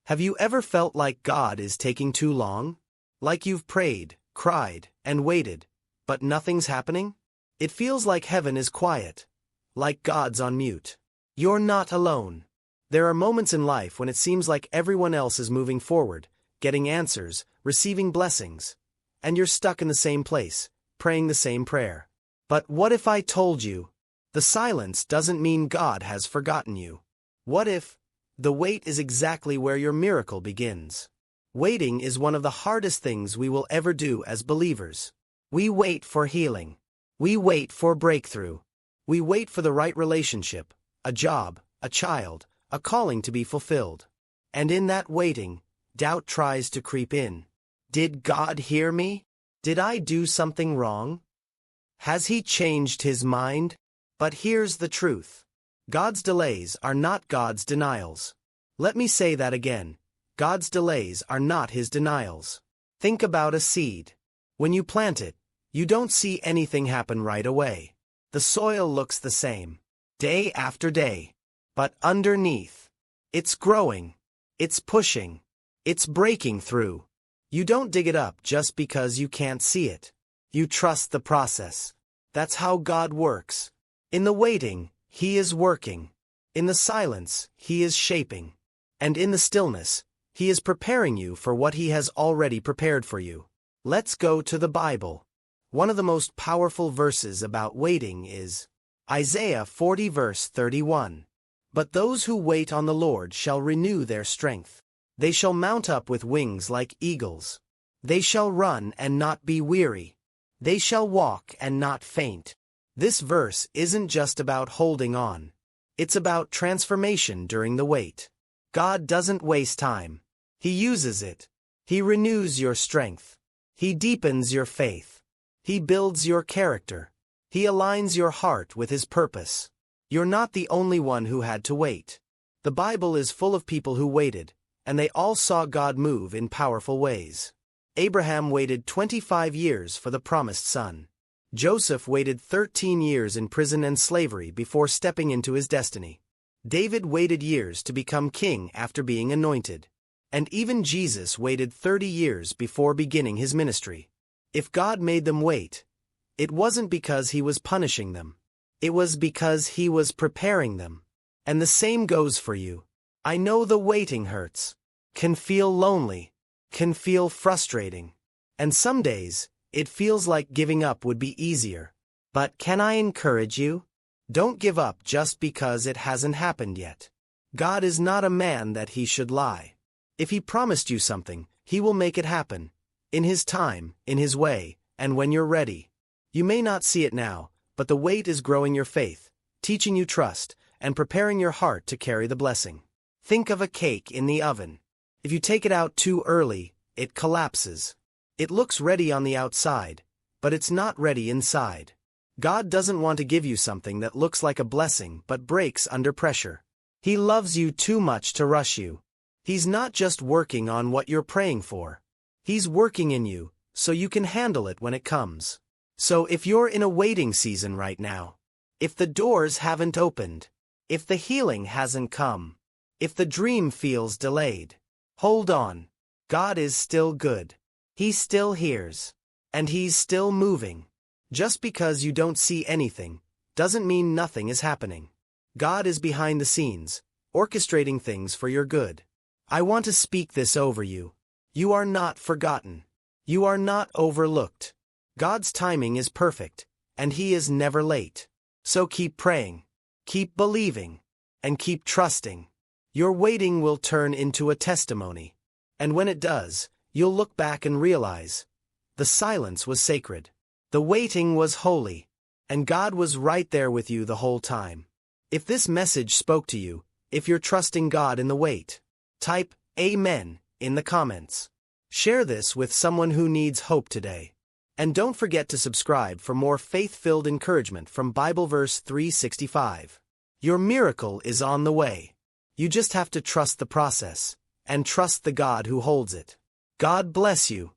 Have you ever felt like God is taking too long? Like you've prayed, cried, and waited, but nothing's happening? It feels like heaven is quiet, like God's on mute. You're not alone. There are moments in life when it seems like everyone else is moving forward, getting answers, receiving blessings, and you're stuck in the same place, praying the same prayer. But what if I told you, the silence doesn't mean God has forgotten you? What if the wait is exactly where your miracle begins? Waiting is one of the hardest things we will ever do as believers. We wait for healing. We wait for breakthrough. We wait for the right relationship, a job, a child, a calling to be fulfilled. And in that waiting, doubt tries to creep in. Did God hear me? Did I do something wrong? Has He changed His mind? But here's the truth. God's delays are not God's denials. Let me say that again. God's delays are not His denials. Think about a seed. When you plant it, you don't see anything happen right away. The soil looks the same, day after day. But underneath, it's growing, it's pushing, it's breaking through. You don't dig it up just because you can't see it. You trust the process. That's how God works. In the waiting, He is working. In the silence, He is shaping. And in the stillness, He is preparing you for what He has already prepared for you. Let's go to the Bible. One of the most powerful verses about waiting is Isaiah 40 verse 31. But those who wait on the Lord shall renew their strength. They shall mount up with wings like eagles. They shall run and not be weary. They shall walk and not faint. This verse isn't just about holding on. It's about transformation during the wait. God doesn't waste time. He uses it. He renews your strength. He deepens your faith. He builds your character. He aligns your heart with His purpose. You're not the only one who had to wait. The Bible is full of people who waited, and they all saw God move in powerful ways. Abraham waited 25 years for the promised son. Joseph waited 13 years in prison and slavery before stepping into his destiny. David waited years to become king after being anointed. And even Jesus waited 30 years before beginning His ministry. If God made them wait, it wasn't because He was punishing them. It was because He was preparing them. And the same goes for you. I know the waiting hurts, can feel lonely, can feel frustrating. And some days, it feels like giving up would be easier. But can I encourage you? Don't give up just because it hasn't happened yet. God is not a man that He should lie. If He promised you something, He will make it happen. In His time, in His way, and when you're ready. You may not see it now, but the wait is growing your faith, teaching you trust, and preparing your heart to carry the blessing. Think of a cake in the oven. If you take it out too early, it collapses. It looks ready on the outside, but it's not ready inside. God doesn't want to give you something that looks like a blessing but breaks under pressure. He loves you too much to rush you. He's not just working on what you're praying for. He's working in you, so you can handle it when it comes. So if you're in a waiting season right now, if the doors haven't opened, if the healing hasn't come, if the dream feels delayed, hold on. God is still good. He still hears. And He's still moving. Just because you don't see anything, doesn't mean nothing is happening. God is behind the scenes, orchestrating things for your good. I want to speak this over you. You are not forgotten. You are not overlooked. God's timing is perfect, and He is never late. So keep praying, keep believing, and keep trusting. Your waiting will turn into a testimony. And when it does, you'll look back and realize, the silence was sacred. The waiting was holy. And God was right there with you the whole time. If this message spoke to you, if you're trusting God in the wait, type Amen in the comments. Share this with someone who needs hope today. And don't forget to subscribe for more faith-filled encouragement from Bible verse 365. Your miracle is on the way. You just have to trust the process, and trust the God who holds it. God bless you.